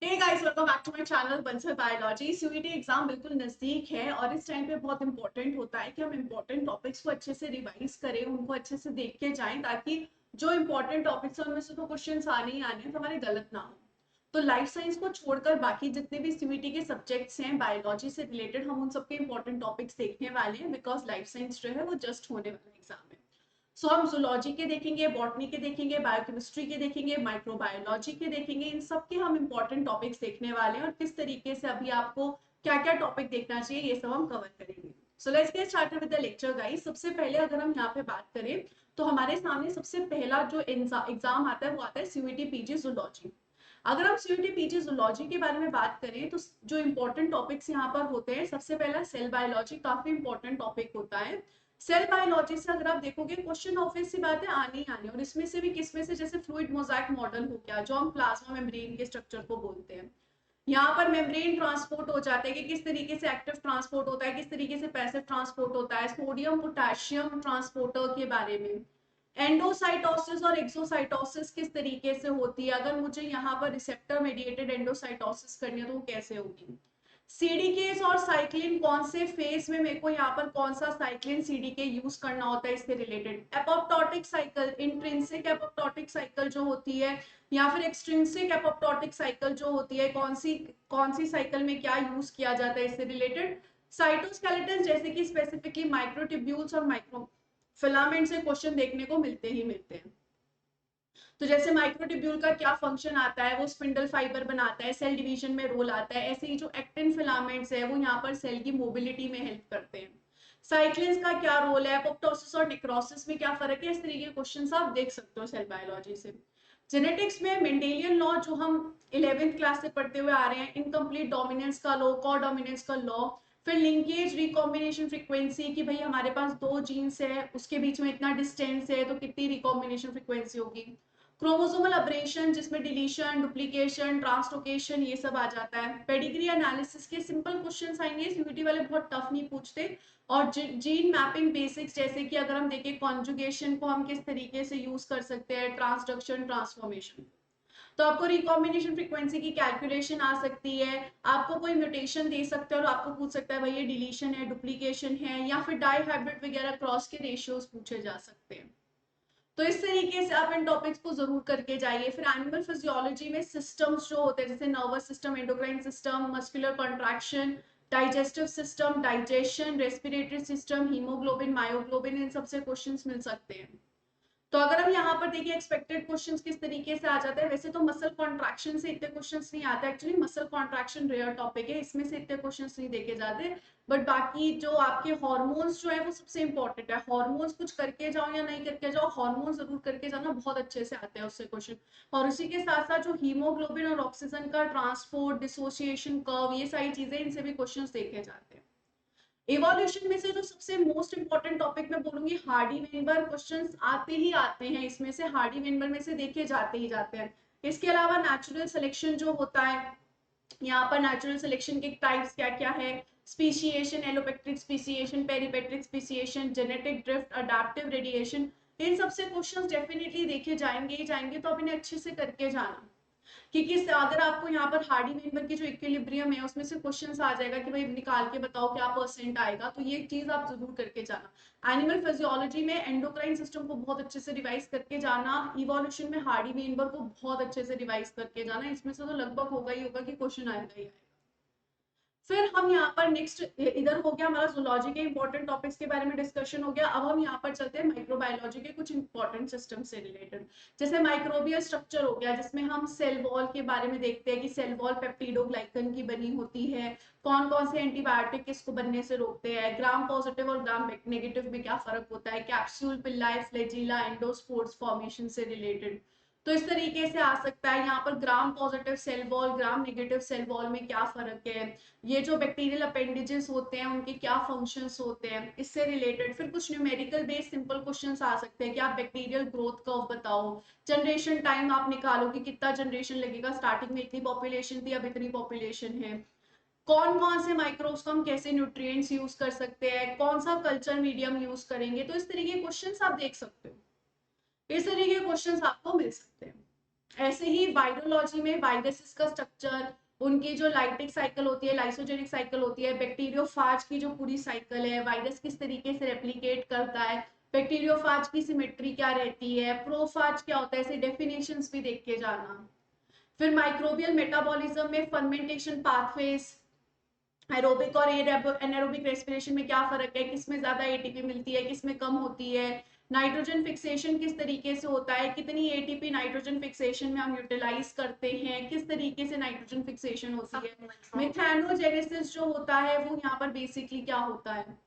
Hey guys, welcome back to my channel Bansal biology. CUET exam बिल्कुल नजदीक है और इस टाइम पे बहुत इंपॉर्टेंट होता है कि हम इंपॉर्टेंट टॉपिक्स को अच्छे से रिवाइज करें, उनको अच्छे से देख के जाएं ताकि जो इंपॉर्टेंट टॉपिक्स हैं उनमें से तो क्वेश्चन आने ही आने हैं, तो हमारे गलत ना हो। तो लाइफ साइंस को छोड़कर बाकी जितने भी सीयूईटी के सब्जेक्ट्स हैं बायोलॉजी से रिलेटेड, हम उन सबके इंपॉर्टेंट टॉपिक्स देखने वाले हैं बिकॉज लाइफ साइंस जो है वो जस्ट होने वाला एग्जाम है। सो हम जूलॉजी के देखेंगे, बॉटनी के देखेंगे, बायोकेमिस्ट्री के देखेंगे, माइक्रोबायोलॉजी के देखेंगे। इन सब के हम इंपॉर्टेंट टॉपिक्स देखने वाले हैं और किस तरीके से अभी आपको क्या क्या टॉपिक देखना चाहिए ये सब हम कवर करेंगे। So let's get started with the lecture guys. सबसे पहले अगर हम यहाँ पे बात करें तो हमारे सामने सबसे पहला जो एग्जाम आता है वो आता है सीयूईटी पीजी जूलॉजी। अगर हम सीयूईटी पीजी जूलॉजी के बारे में बात करें तो जो इंपॉर्टेंट टॉपिक्स यहाँ पर होते हैं, सबसे पहला सेल बायोलॉजी काफी इंपॉर्टेंट टॉपिक होता है। सेल बायोलॉजी से अगर आप देखोगे क्वेश्चन ऑब्वियस सी बात है आने ही आने, और इसमें से भी किसमें से, जैसे फ्लूइड मोजाइक मॉडल हो गया जो हम प्लाज्मा मेम्ब्रेन के स्ट्रक्चर को बोलते हैं। यहाँ पर मेम्ब्रेन ट्रांसपोर्ट हो जाते हैं कि किस तरीके से एक्टिव ट्रांसपोर्ट होता है, किस तरीके से पैसिव ट्रांसपोर्ट होता है, सोडियम पोटेशियम ट्रांसपोर्टर के बारे में। एंडोसाइटोसिस और एक्सोसाइटोसिस किस तरीके से होती है, अगर मुझे यहाँ पर रिसेप्टर मेडिएटेड एंडोसाइटोसिस करनी है तो वो कैसे होगी। सीडीकेस और साइक्लिन कौन से फेज में मेरे को यहाँ पर कौन सा साइक्लिन सीडीके यूज करना होता है, इससे related apoptotic cycle, intrinsic apoptotic cycle जो होती है या फिर एक्सट्रिंसिक एपोप्टोटिक साइकिल जो होती है, कौन सी साइकिल में क्या यूज किया जाता है, इससे रिलेटेड। साइटोस्केलेटन जैसे कि स्पेसिफिकली माइक्रोट्यूब्यूल्स और माइक्रो फिलामेंट से क्वेश्चन देखने को मिलते ही मिलते हैं। तो जैसे माइक्रोट्यूब्यूल का क्या फंक्शन आता है, वो स्पिंडल फाइबर बनाता है, सेल डिवीजन में रोल आता है। ऐसे ही जो एक्टिन फिलामेंट्स है वो यहाँ पर सेल की मोबिलिटी में हेल्प करते हैं। साइक्लिन्स का क्या रोल है, एपोप्टोसिस और निक्रोसिस में क्या फर्क है, इस तरीके के क्वेश्चन आप देख सकते हो सेल बायोलॉजी से। जेनेटिक्स में मेंडेलियन लॉ जो हम 11th क्लास से पढ़ते हुए आ रहे हैं, इनकम्प्लीट डोमिनेंस का लॉ, को डोमिनेंस का लॉ। फिर लिंकेज रिकॉम्बिनेशन फ्रीक्वेंसी कि भाई हमारे पास दो जीन्स है, उसके बीच में इतना डिस्टेंस है तो कितनी रिकॉम्बिनेशन फ्रीक्वेंसी होगी। क्रोमोसोमल अपरेशन जिसमें डिलीशन, डुप्लीकेशन, ट्रांसलोकेशन ये सब आ जाता है। पेडिग्री एनालिसिस के सिंपल क्वेश्चन आएंगे, सीयूईटी वाले बहुत टफ नहीं पूछते। और जीन मैपिंग बेसिक्स जैसे कि अगर हम देखें कॉन्जुगेशन को हम किस तरीके से यूज कर सकते हैं, ट्रांसडक्शन, ट्रांसफॉर्मेशन। तो आपको रिकॉम्बिनेशन फ्रीक्वेंसी की कैलकुलेशन आ सकती है। आपको कोई म्यूटेशन दे सकते हैं और आपको पूछ सकता है भाई ये डिलीशन है, डुप्लीकेशन है, या फिर डाई हाइब्रिड वगैरह क्रॉस के रेशियोज पूछे जा सकते हैं। तो इस तरीके से आप इन टॉपिक्स को जरूर करके जाइए। फिर एनिमल फिजियोलॉजी में सिस्टम्स जो होते हैं जैसे nervous system, endocrine system, muscular contraction, digestive system, digestion, respiratory system, haemoglobin, myoglobin, इन सबसे क्वेश्चंस मिल सकते हैं। तो अगर हम यहाँ पर देखिए एक्सपेक्टेड क्वेश्चंस किस तरीके से आ जाते हैं, वैसे तो मसल कॉन्ट्रैक्शन से इतने क्वेश्चंस नहीं आते, actually muscle contraction rare topic है, इसमें से इतने क्वेश्चंस नहीं देखे जाते। बट बाकी जो आपके हार्मोन्स जो है वो सबसे इंपॉर्टेंट है। हार्मोन्स कुछ करके जाओ या नहीं करके जाओ, हार्मोन जरूर करके जाना, बहुत अच्छे से आते हैं उससे क्वेश्चन। और उसी के साथ साथ जो हीमोग्लोबिन और ऑक्सीजन का ट्रांसपोर्ट, डिसोसिएशन कर्व, ये सारी चीजें, इनसे भी क्वेश्चन देखे जाते हैं। इवोल्यूशन में से जो सबसे मोस्ट इंपॉर्टेंट टॉपिक मैं बोलूंगी, हार्डी वेनबर क्वेश्चंस आते ही आते हैं इसमें से, हार्डी वेनबर में से देखे जाते ही जाते हैं। इसके अलावा नेचुरल सिलेक्शन जो होता है, यहाँ पर नेचुरल सिलेक्शन के टाइप्स क्या क्या है, speciation, एलोपेक्ट्रिक speciation, पेरिपेट्रिक speciation, genetic drift, adaptive radiation, इन सबसे क्वेश्चंस डेफिनेटली देखे जाएंगे ही जाएंगे, तो आप इन्हें अच्छे से करके जाना। क्योंकि अगर आपको यहाँ पर हार्डी मेंबर की जो इक्विलिब्रियम है उसमें से क्वेश्चन आ जाएगा कि भाई निकाल के बताओ क्या परसेंट आएगा, तो ये चीज आप जरूर करके जाना। एनिमल फिजियोलॉजी में एंडोक्राइन सिस्टम को बहुत अच्छे से रिवाइज करके जाना, इवोल्यूशन में हार्डी मेंबर को बहुत अच्छे से रिवाइज करके जाना, इसमें से तो लगभग होगा ही होगा कि क्वेश्चन आएगा ही आएगा। फिर हम यहाँ पर नेक्स्ट, इधर हो गया हमारा जूलॉजी के इंपॉर्टेंट टॉपिक्स के बारे में डिस्कशन हो गया। अब हम यहाँ पर चलते हैं माइक्रोबायोलॉजी के कुछ इंपॉर्टेंट सिस्टम से रिलेटेड। जैसे माइक्रोबियल स्ट्रक्चर हो गया जिसमें हम सेल वॉल के बारे में देखते हैं कि सेल वॉल पेप्टिडोग्लाइकन की बनी होती है, कौन कौन से एंटीबायोटिक किसको बनने से रोकते हैं, ग्राम पॉजिटिव और ग्राम नेगेटिव में क्या फर्क होता है, capsule, pili, flagella, endospores formation से रिलेटेड। तो इस तरीके से आ सकता है। यहाँ पर gram positive cell wall, gram negative cell wall में क्या फर्क है, ये जो बैक्टीरियल अपेंडेजेस होते हैं उनके क्या फंक्शंस होते हैं, इससे रिलेटेड। फिर कुछ न्यूमेरिकल बेस्ड सिंपल क्वेश्चंस आ सकते हैं कि आप बैक्टीरियल ग्रोथ कर्व बताओ, जनरेशन टाइम आप निकालो कि कितना जनरेशन लगेगा, स्टार्टिंग में इतनी पॉपुलेशन थी अब इतनी पॉपुलेशन है, कौन कौन से माइक्रोब्स को हम कैसे न्यूट्रिएंट्स यूज कर सकते हैं, कौन सा कल्चर मीडियम यूज करेंगे, तो इस तरीके के क्वेश्चंस आप देख सकते हो। इस तरीके के क्वेश्चंस आपको मिल सकते हैं। ऐसे ही वायरोलॉजी में वायरसेस का स्ट्रक्चर, उनकी जो लाइटिक साइकिल होती है, लाइसोजेनिक साइकिल होती है, बैक्टीरियोफाज की जो पूरी साइकिल है, वायरस किस तरीके से रेप्लिकेट करता है, बैक्टीरियोफाज की सिमेट्री क्या रहती है, प्रोफाज क्या होता है, ऐसे डेफिनेशंस भी देख के जाना। फिर माइक्रोबियल मेटाबॉलिज्म में फर्मेंटेशन पाथवेज, एरोबिक और एनारोबिक रेस्पिरेशन में क्या फर्क है, किसमें ज्यादा एटीपी मिलती है, किसमें कम होती है, नाइट्रोजन फिक्सेशन किस तरीके से होता है, कितनी एटीपी नाइट्रोजन फिक्सेशन में हम यूटिलाइज करते हैं, किस तरीके से नाइट्रोजन फिक्सेशन होती है, मेथैनोजेनेसिस जो होता है वो यहाँ पर बेसिकली क्या होता है।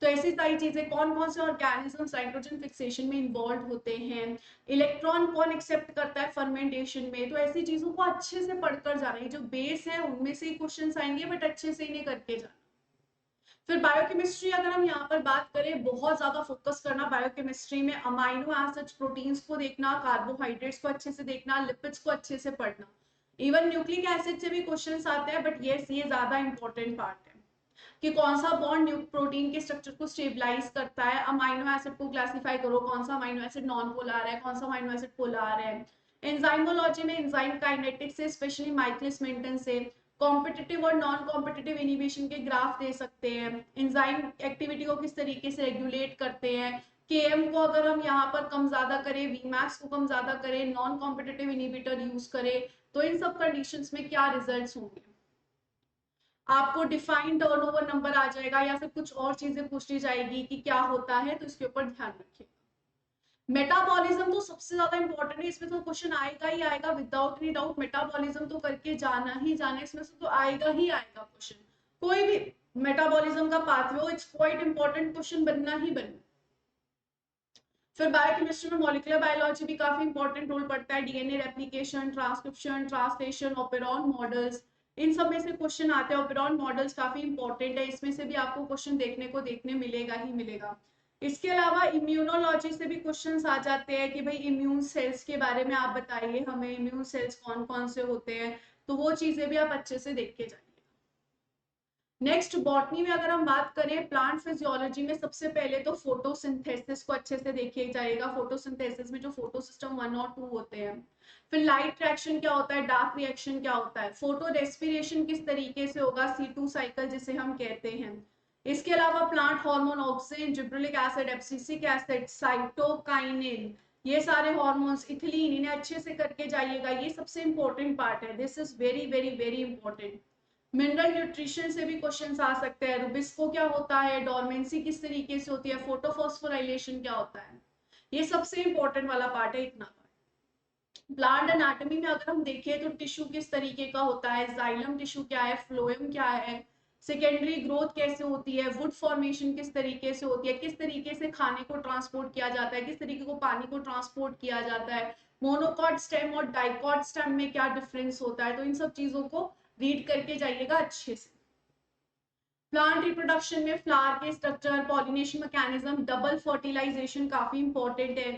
तो ऐसी सारी चीजें, कौन कौन से ऑर्गेनिजम्स नाइट्रोजन फिक्सेशन में इन्वॉल्व होते हैं, इलेक्ट्रॉन कौन एक्सेप्ट करता है फर्मेंटेशन में, तो ऐसी चीजों को अच्छे से पढ़कर जाना है। जो बेस है उनमें से ही क्वेश्चन आएंगे, बट अच्छे से इन्हें करके जाना। फिर बायोकेमिस्ट्री अगर हम यहाँ पर बात करें, बहुत ज्यादा फोकस करना बायोकेमिस्ट्री में, अमाइनो एसिड्स प्रोटीन्स को देखना, कार्बोहाइड्रेट्स को अच्छे से देखना, लिपिड्स को अच्छे से पढ़ना। इवन न्यूक्लिक एसिड से भी क्वेश्चन आते हैं, बट ये ज्यादा इंपॉर्टेंट पार्ट है कि कौन सा बॉन्ड प्रोटीन के स्ट्रक्चर को स्टेबलाइज करता है। अमाइनो एसिड को क्लासिफाई करो, कौन सा अमाइनो एसिड नॉन पोलर है, कौन सा अमाइनो एसिड पोलर है। एंजाइमोलॉजी में एंजाइम काइनेटिक्स से, स्पेशली माइकलिस मेंटन से कॉम्पिटिटिव और नॉन कॉम्पिटिटिव इनिबिशन के ग्राफ दे सकते हैं, एंजाइम एक्टिविटी को किस तरीके से रेगुलेट करते हैं, केएम को अगर हम यहाँ पर कम ज्यादा करें, वीमैक्स को कम ज्यादा करें, नॉन कॉम्पिटिटिव इनिबिटर यूज करें, तो इन सब कंडीशंस में क्या रिजल्ट्स होंगे। आपको डिफाइंड टर्नओवर नंबर आ जाएगा, या फिर कुछ और चीजें पूछी जाएगी कि क्या होता है, तो इसके ऊपर ध्यान रखिए। मेटाबॉलिज्म तो सबसे ज्यादा इंपॉर्टेंट है, इसमें तो क्वेश्चन आएगा ही आएगा विदाउट एनी डाउट। मेटाबॉलिज्म तो करके जाना ही जाना है, इसमें से तो आएगा ही आएगा क्वेश्चन। कोई भी मेटाबॉलिज्म का पाथवे हो, इट्स क्वाइट इंपॉर्टेंट, क्वेश्चन बनना ही बनना। फिर बायोकेमिस्ट्री में मॉलिक्यूलर बायोलॉजी भी काफी इंपॉर्टेंट रोल पड़ता है, DNA replication, transcription, translation, operon models, इन सब में से क्वेश्चन आते हैं। ऑपेरॉन मॉडल्स काफी इंपॉर्टेंट है, इसमें से भी आपको क्वेश्चन देखने मिलेगा ही मिलेगा। इसके अलावा इम्यूनोलॉजी से भी क्वेश्चंस आ जाते हैं कि भाई इम्यून सेल्स के बारे में आप बताइए हमें, इम्यून सेल्स कौन कौन से होते हैं, तो वो चीजें भी आप अच्छे से देख के जाइए। नेक्स्ट बॉटनी में अगर हम बात करें, प्लांट फिजियोलॉजी में सबसे पहले तो फोटोसिंथेसिस को अच्छे से देखिए जाएगा। फोटोसिंथेसिस में जो फोटो सिस्टम 1 और 2 होते हैं, फिर लाइट रिएक्शन क्या होता है, डार्क रिएक्शन क्या होता है, फोटो रेस्पिरेशन किस तरीके से होगा, C2 साइकिल जिसे हम कहते हैं। इसके अलावा plant hormone, auxin, gibberellic acid, abscisic acid, cytokinin, ये सारे हॉर्मोन्स, इथिलीन, इन्हें अच्छे से करके जाइएगा, ये सबसे इंपॉर्टेंट पार्ट है। This is very very very important. Mineral nutrition से भी क्वेश्चंस आ सकते हैं। रुबिस्को क्या होता है, डोरमेंसी किस तरीके से होती है, फोटोफॉस्फोराइलेशन क्या होता है, ये सबसे इंपॉर्टेंट वाला पार्ट है, इतना पार्ट। प्लांट एनाटॉमी में अगर हम देखें तो टिश्यू किस तरीके का होता है, जाइलम टिश्यू क्या है, फ्लोएम क्या है, सेकेंडरी ग्रोथ कैसे होती है, वुड फॉर्मेशन किस तरीके से होती है, किस तरीके से खाने को ट्रांसपोर्ट किया जाता है, किस तरीके को पानी को ट्रांसपोर्ट किया जाता है, मोनोकॉट स्टेम और डाइकॉट स्टेम में क्या डिफरेंस होता है, तो इन सब चीजों को रीड करके जाइएगा अच्छे से। प्लांट रिप्रोडक्शन में फ्लावर के structure, pollination mechanism, double fertilisation काफी इंपॉर्टेंट है,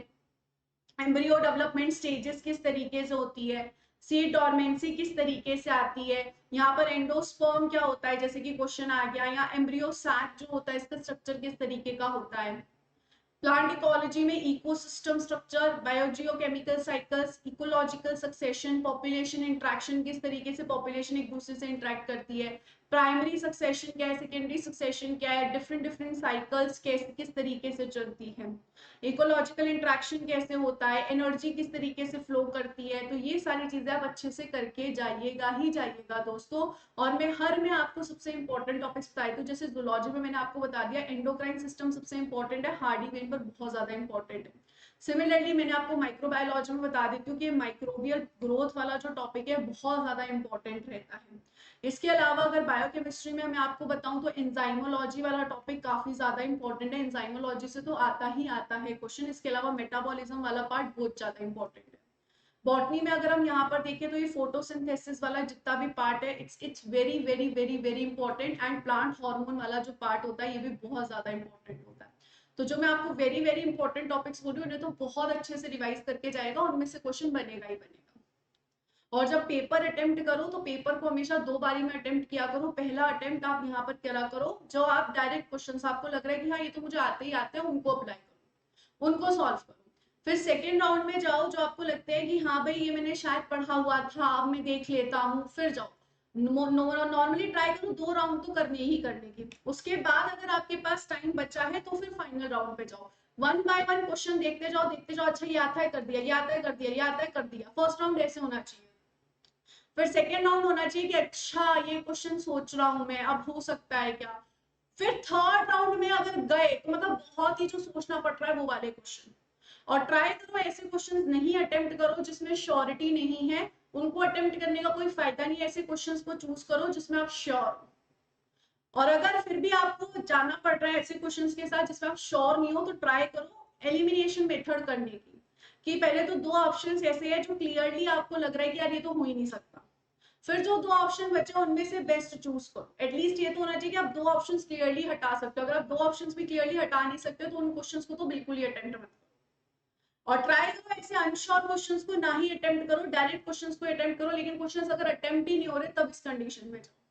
एम्ब्रियो डेवलपमेंट स्टेजेस किस तरीके से होती है, सीड डॉर्मेंसी किस तरीके से आती है, यहाँ पर एंडोस्पर्म क्या होता है जैसे कि क्वेश्चन आ गया, या एम्ब्रियो सैक जो होता है इसका स्ट्रक्चर किस तरीके का होता है। प्लांट इकोलॉजी में ecosystem structure, biogeochemical cycles, ecological succession, population interaction, किस तरीके से पॉपुलेशन एक दूसरे से इंटरेक्ट करती है, प्राइमरी सक्सेशन क्या है, सेकेंडरी सक्सेशन क्या है, डिफरेंट डिफरेंट साइकिल्स कैसे किस तरीके से चलती है, इकोलॉजिकल इंट्रैक्शन कैसे होता है, एनर्जी किस तरीके से फ्लो करती है, तो ये सारी चीजें आप अच्छे से करके जाइएगा ही जाइएगा दोस्तों। और मैं आपको सबसे इंपॉर्टेंट टॉपिक्स बताई, तो जैसे जूलॉजी में मैंने आपको बता दिया एंडोक्राइन सिस्टम सबसे इंपॉर्टेंट है, हार्डी वेन पर बहुत ज्यादा इंपॉर्टेंट है। सिमिलरली मैंने आपको माइक्रोबायोलॉजी में बता दी क्योंकि माइक्रोबियल ग्रोथ वाला जो टॉपिक है बहुत ज्यादा इंपॉर्टेंट रहता है। इसके अलावा अगर बायोकेमिस्ट्री में मैं आपको बताऊं तो एंजाइमोलॉजी वाला टॉपिक काफी ज्यादा इंपॉर्टेंट है, एंजाइमोलॉजी से तो आता ही आता है क्वेश्चन। इसके अलावा मेटाबॉलिज्म वाला पार्ट बहुत ज्यादा इंपॉर्टेंट है। बॉटनी में अगर हम यहाँ पर देखें तो ये फोटोसिंथेसिस वाला जितना भी पार्ट है, it's very very very very important, and plant hormone वाला जो पार्ट होता है ये भी बहुत ज्यादा इंपॉर्टेंट होता है। तो जो मैं आपको वेरी वेरी इंपॉर्टेंट टॉपिक्स बोल रही हूँ उन्हें तो बहुत अच्छे से रिवाइज करके जाएगा, उनमें से क्वेश्चन बनेगा ही बनेगा। और जब पेपर अटेम्प्ट करो तो पेपर को हमेशा 2 बारी में अटेम्प्ट किया करो। पहला अटेम्प्ट आप यहाँ पर करा करो जो आप डायरेक्ट क्वेश्चन आपको लग रहा है कि हाँ ये तो मुझे आते ही आते हैं, उनको अप्लाई करो, उनको सॉल्व करो। फिर सेकेंड राउंड में जाओ, जो आपको लगता है कि हाँ भाई ये मैंने शायद पढ़ा हुआ था, अब मैं देख लेता हूँ, फिर जाओ। नॉर्मली ट्राई करो 2 राउंड तो करने ही करने की। उसके बाद अगर आपके पास टाइम बचा है तो फिर फाइनल राउंड पे जाओ। 1 बाय 1 क्वेश्चन देखते जाओ देखते जाओ, अच्छा ये आता है कर दिया, ये आता है कर दिया, ये आता है कर दिया। फर्स्ट राउंड ऐसे होना चाहिए। फिर सेकेंड राउंड होना चाहिए कि अच्छा ये क्वेश्चन सोच रहा हूं मैं, अब हो सकता है क्या। फिर थर्ड राउंड में अगर गए तो मतलब बहुत ही जो सोचना पड़ रहा है वो वाले क्वेश्चन। और ट्राई करो ऐसे क्वेश्चंस नहीं अटेम्प्ट करो जिसमें श्योरिटी नहीं है, उनको अटेम्प्ट करने का कोई फायदा नहीं है। ऐसे क्वेश्चंस को चूज करो जिसमें आप श्योर हो। और अगर फिर भी आपको जाना पड़ रहा है ऐसे क्वेश्चंस के साथ जिसमें आप श्योर नहीं हो, तो ट्राई करो एलिमिनेशन मेथड करने की, कि पहले तो 2 ऑप्शंस ऐसे हैं जो क्लियरली आपको लग रहा है कि यार ये तो हो ही नहीं सकता। फिर जो 2 ऑप्शन बचे उनमें से बेस्ट चूज करो। एटलीस्ट ये तो होना चाहिए कि आप 2 ऑप्शंस क्लियरली हटा सकते हो। अगर आप 2 ऑप्शंस भी क्लियरली हटा नहीं सकते तो उन क्वेश्चंस को तो बिल्कुल ही अटेम्प्ट मत करो। और ट्राई करो ऐसे अनश्योर क्वेश्चंस को ना ही अटेम्प्ट करो, डायरेक्ट क्वेश्चंस को अटेम्प्ट करो। लेकिन क्वेश्चंस अगर अटेम्प्ट ही नहीं हो रहे तब इस कंडीशन में जाओ।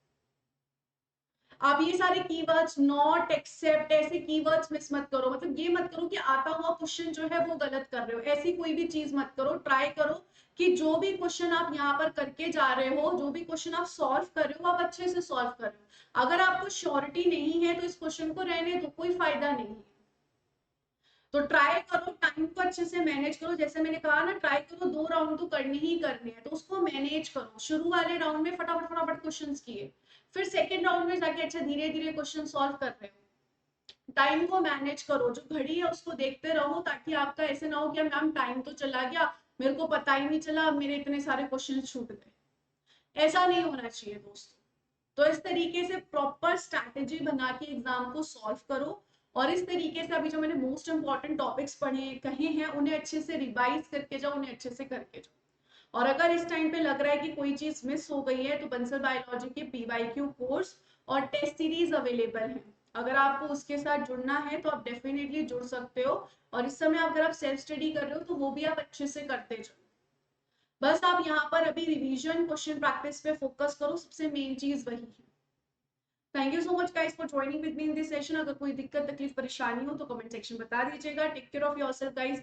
आप ये सारे कीवर्ड्स, नॉट, एक्सेप्ट, ऐसे कीवर्ड्स मिस मत करो। मतलब ये मत करो कि आता हुआ क्वेश्चन जो है वो गलत कर रहे हो, ऐसी कोई भी चीज मत करो। ट्राई करो कि जो भी क्वेश्चन आप यहाँ पर करके जा रहे हो, जो भी क्वेश्चन आप सॉल्व कर रहे हो, आप अच्छे से सॉल्व कर रहे हो। अगर आपको श्योरिटी नहीं है तो इस क्वेश्चन को रहने दो, कोई फायदा नहीं है। तो ट्राई करो टाइम को अच्छे से मैनेज करो। जैसे मैंने कहा ना, ट्राई करो 2 राउंड तो करने ही करने हैं, तो उसको मैनेज करो। शुरू वाले राउंड में फटाफट फटाफट क्वेश्चंस किए, फिर सेकेंड राउंड में जाके अच्छा धीरे धीरे क्वेश्चन सॉल्व कर रहे हो। टाइम को मैनेज करो, जो घड़ी है उसको देखते रहो, ताकि आपका ऐसे ना हो कि मैम टाइम तो चला गया, मेरे को पता ही नहीं चला, मेरे इतने सारे क्वेश्चन छूट गए। ऐसा नहीं होना चाहिए दोस्तों। तो इस तरीके से प्रॉपर स्ट्रैटेजी बना के एग्जाम को सॉल्व करो। और इस तरीके से अभी जो मैंने मोस्ट इंपॉर्टेंट टॉपिक्स पढ़े कहे हैं उन्हें अच्छे से रिवाइज करके जाओ, उन्हें अच्छे से करके जाओ। और अगर इस टाइम पे लग रहा है कि कोई चीज मिस हो गई है तो बंसल बायोलॉजी के पीवाईक्यू कोर्स और टेस्ट सीरीज अवेलेबल है। अगर आपको उसके साथ जुड़ना है तो आप डेफिनेटली जुड़ सकते हो। और इस समय अगर आप सेल्फ स्टडी कर रहे हो तो वो भी आप अच्छे से करते जाओ। बस आप यहाँ पर अभी रिवीजन, क्वेश्चन प्रैक्टिस पे फोकस करो, सबसे मेन चीज वही है। Thank you so much guys for joining with me in this session. अगर कोई दिक्कत तकलीफ परेशानी हो तो कमेंट सेक्शन बता दीजिएगा। Take care of yourself guys.